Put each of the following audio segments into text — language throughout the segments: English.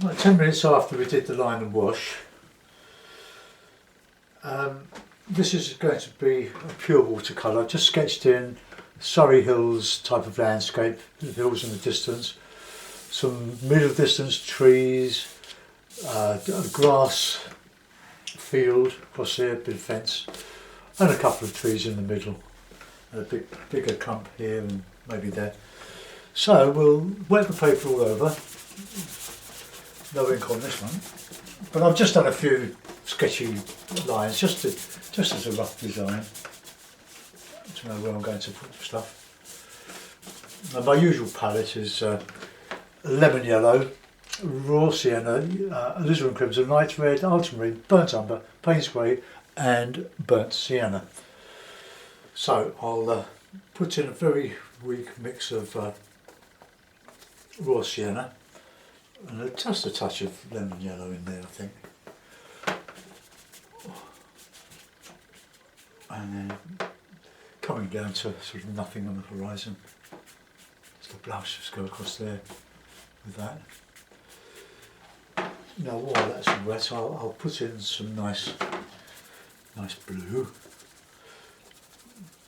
Like 10 minutes after we did the line and wash. This is going to be a pure watercolour. I've just sketched in Surrey Hills type of landscape, the hills in the distance, some middle distance trees, a grass field across here, bit of fence, and a couple of trees in the middle, and a bigger clump here and maybe there. So we'll wet the paper all over. No ink on this one, but I've just done a few sketchy lines just as a rough design to know where I'm going to put stuff. Now my usual palette is lemon yellow, raw sienna, alizarin crimson, light red, ultramarine, burnt umber, Payne's grey and burnt sienna. So I'll put in a very weak mix of raw sienna and just a touch of lemon yellow in there, I think. And then coming down to sort of nothing on the horizon. Just the blush just go across there with that. Now while that's wet, I'll put in some nice blue.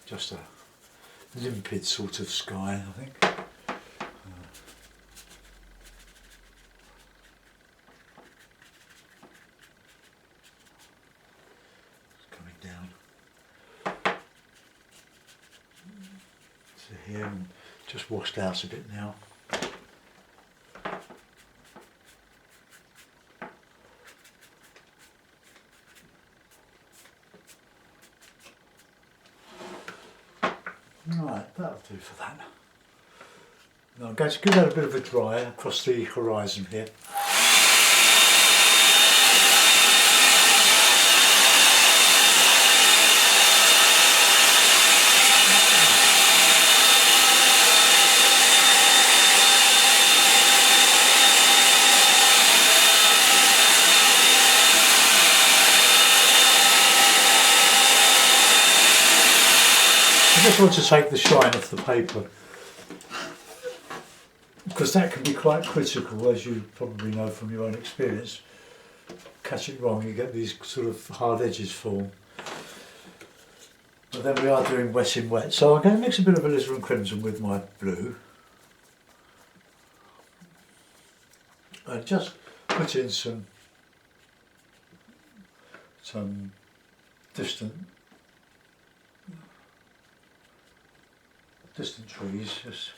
Just a limpid sort of sky, I think. Coming down to here and just washed out a bit now. Right, that'll do for that. Now I'm going to give that a bit of a dry across the horizon here. I just want to take the shine off the paper because that can be quite critical, as you probably know from your own experience. Catch it wrong, you get these sort of hard edges form. But then we are doing wet in wet, so I'm going to mix a bit of alizarin crimson with my blue and just put in some distant trees, just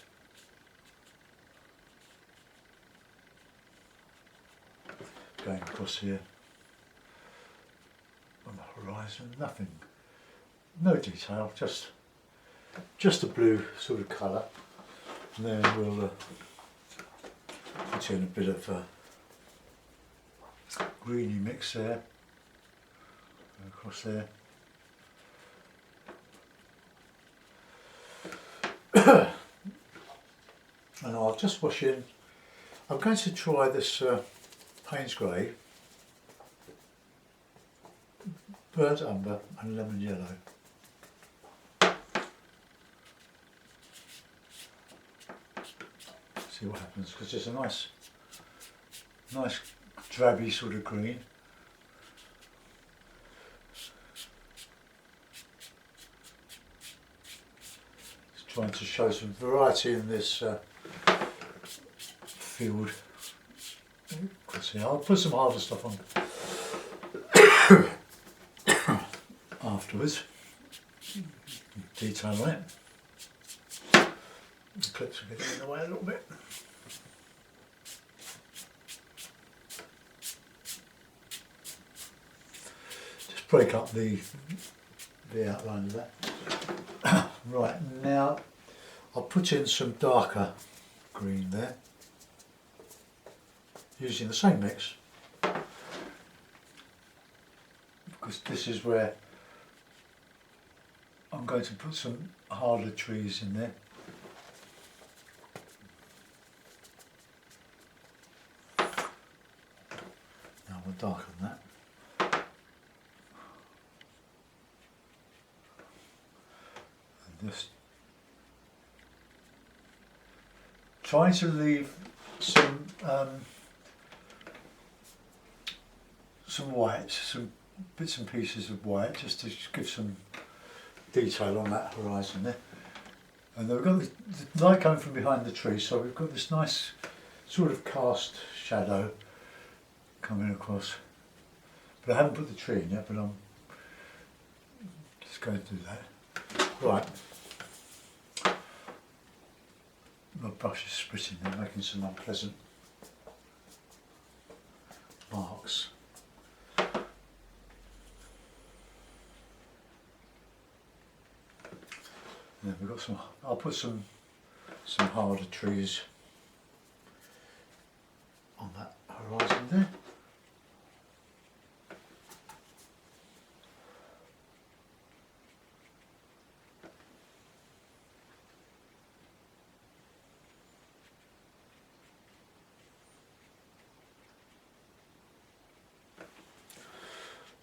going across here on the horizon. Nothing, no detail, just a blue sort of colour, and then we'll put in a bit of greeny mix there across there. And I'll just wash in. I'm going to try this Payne's grey, burnt umber and lemon yellow. See what happens, because it's a nice drabby sort of green. Trying to show some variety in this field. I'll put some harder stuff on afterwards. Detail on it. The clips are getting in the way a little bit. Just break up the outline of that. Right, now I'll put in some darker green there, using the same mix, because this is where I'm going to put some harder trees in there. Now we'll darken that. Just trying to leave some some white, some bits and pieces of white, just to give some detail on that horizon there. And then we've got the light coming from behind the tree, so we've got this nice sort of cast shadow coming across. But I haven't put the tree in yet, but I'm just going to do that. Right. My brush is splitting there, making some unpleasant marks. And then we've got some, I'll put some harder trees on that horizon there.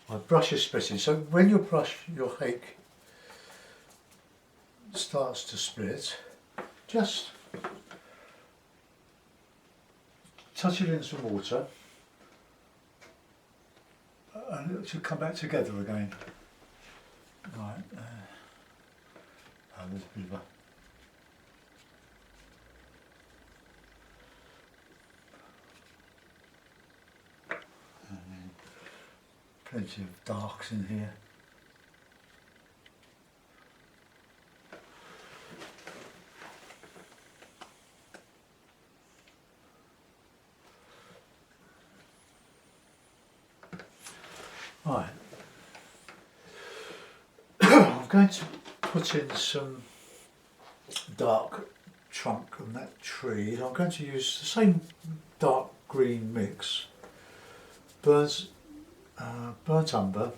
My brush is splitting, so when your hake starts to split, just touch it in some water and it should come back together again. Right, there's a bit of a plenty of darks in here. Right. I'm going to put in some dark trunk on that tree. I'm going to use the same dark green mix. Burnt umber,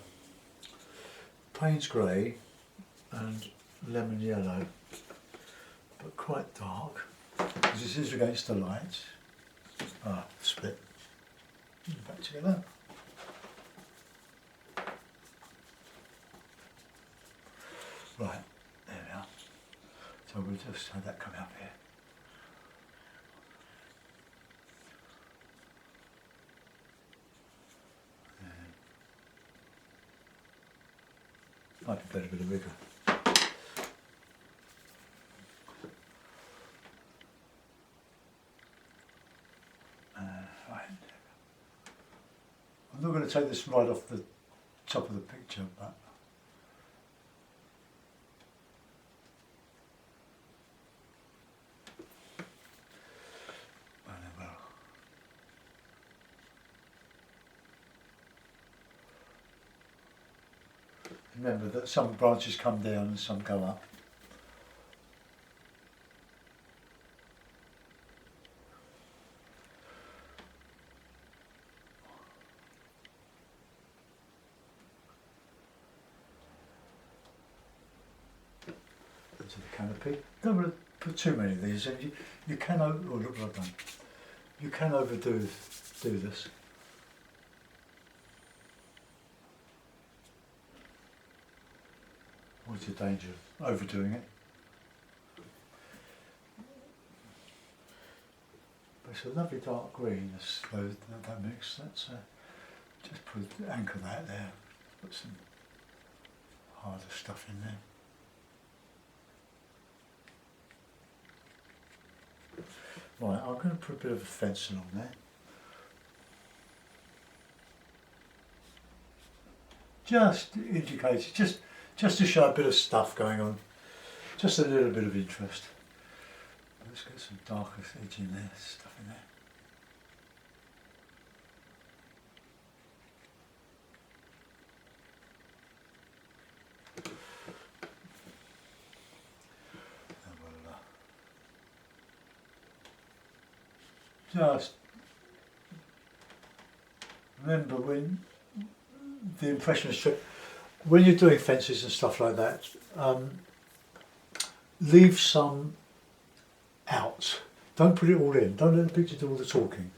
Payne's grey and lemon yellow, but quite dark because this is against the light. Split. Back together. Right, there we are. So we'll just have that come up here. Might be better bit of rigor. Right. I'm not going to take this right off the top of the picture, but remember that some branches come down and some go up. Into the canopy. Don't want to put too many of these in. You can look what I've done. You can overdo this. What's the danger of overdoing it? But it's a lovely dark green, that mix. Let's just anchor that there. Put some harder stuff in there. Right, I'm going to put a bit of a fence along there. Just indicate, just to show a bit of stuff going on, just a little bit of interest. Let's get some darker edge in there, stuff in there. And we'll just remember when the impressionist strip, when you're doing fences and stuff like that, leave some out. Don't put it all in. Don't let the picture do all the talking.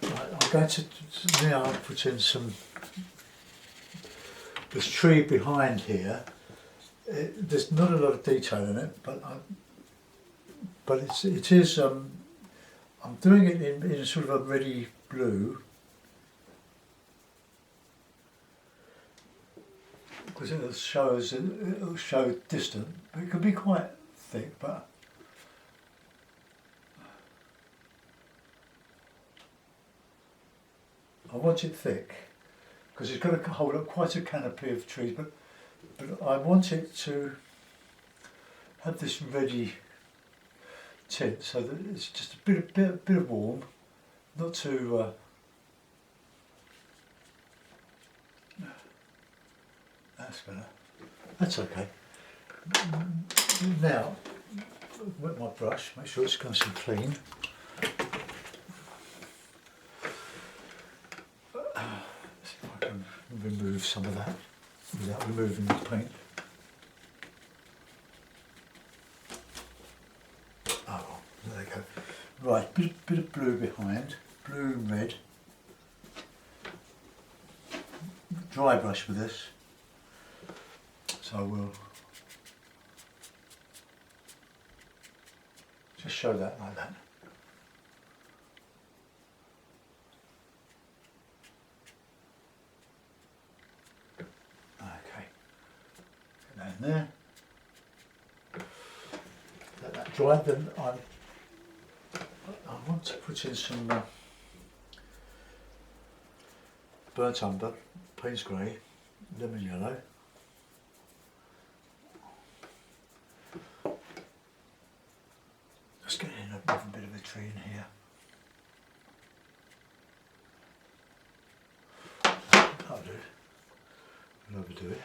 Right, I'm going to now put in this tree behind here. There's not a lot of detail in it, but it is. I'm doing it in sort of a reddy blue. because it'll show distant. It can be quite thick, but I want it thick because it's got to hold up quite a canopy of trees, but I want it to have this reddy tint so that it's just a bit of warm, not too that's better. That's okay. Now, wet my brush, make sure it's nice and clean. See if I can remove some of that without removing the paint. Oh, there they go. Right, bit of blue behind, blue and red. Dry brush with this. So I will just show that like that. Okay, get that in there. Let that dry. Then I want to put in some burnt umber, Payne's grey, lemon yellow. Let's get in a bit of a tree in here. That'll do. I'll overdo it.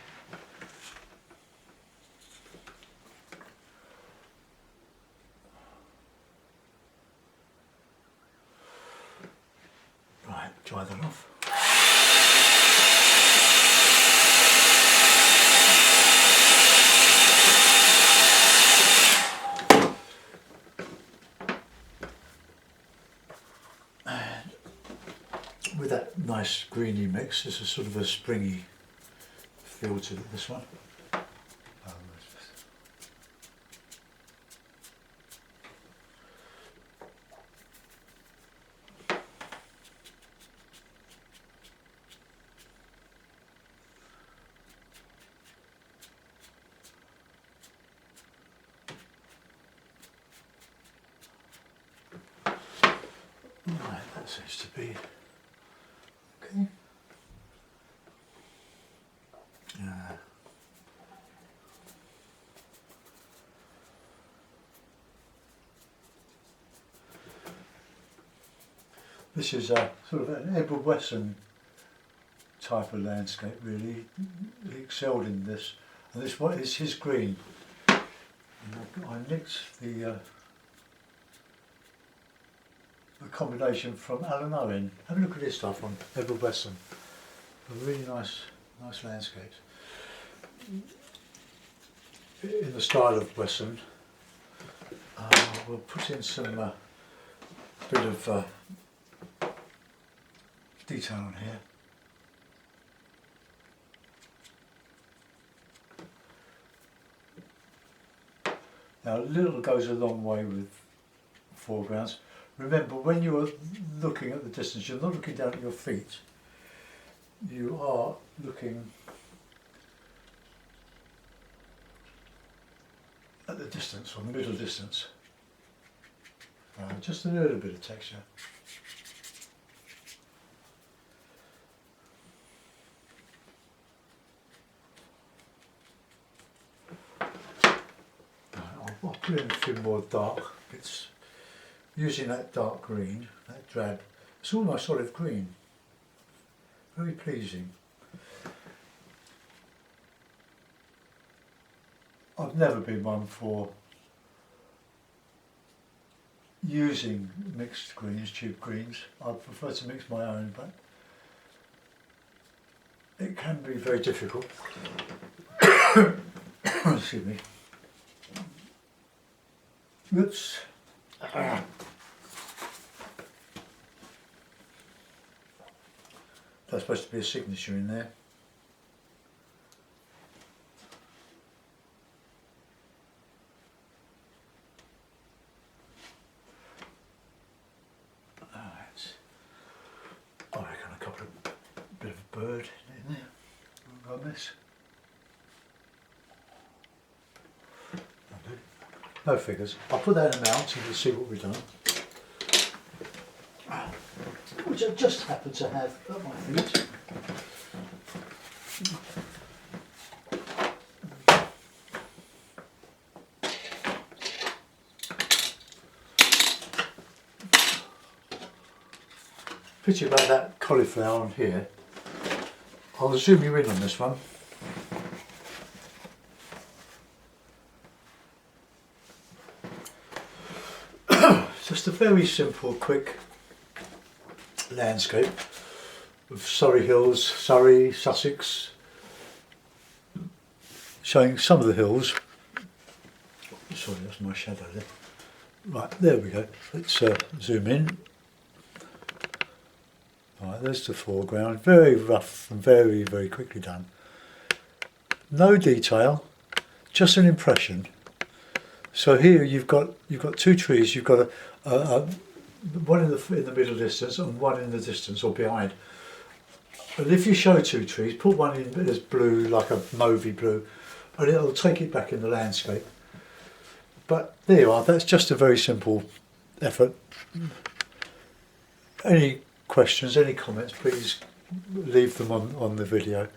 Right, dry that off. With that nice greeny mix, there's a sort of a springy feel to this one. Right, that seems to be okay. This is a sort of an Edward Wesson type of landscape, really. He excelled in this, and this one is his green. And I nicked the combination from Alan Owen. Have a look at this stuff on Edward Wesson. A really nice landscapes. In the style of Wesson, we'll put in some bit of detail on here. Now a little goes a long way with foregrounds. Remember, when you are looking at the distance, you're not looking down at your feet. You are looking at the distance, or the middle distance. Just a little bit of texture. I'll put in a few more dark bits. Using that dark green, that drab, it's almost olive green. Very pleasing. I've never been one for using mixed greens, tube greens. I prefer to mix my own, but it can be very difficult. Excuse me. Oops. That's supposed to be a signature in there. Alright. I reckon a couple of bit of a bird in there on this. no figures. I'll put that in a mount and you'll see what we've done. Which I just happen to have at my feet. Pity about that cauliflower on here. I'll zoom you in on this one. Just a very simple, quick landscape of Surrey Hills, Surrey, Sussex, showing some of the hills. Sorry, that's my shadow there. Right, there we go. Let's zoom in. Right, there's the foreground. Very rough and very, very quickly done. No detail, just an impression. So here you've got two trees. You've got one in the middle distance and one in the distance or behind. And if you show two trees, put one in as blue, like a mauvey blue, and it'll take it back in the landscape. But there you are. That's just a very simple effort. Any questions, any comments, please leave them on the video.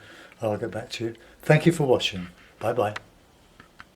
I'll get back to you. Thank you for watching. Bye bye.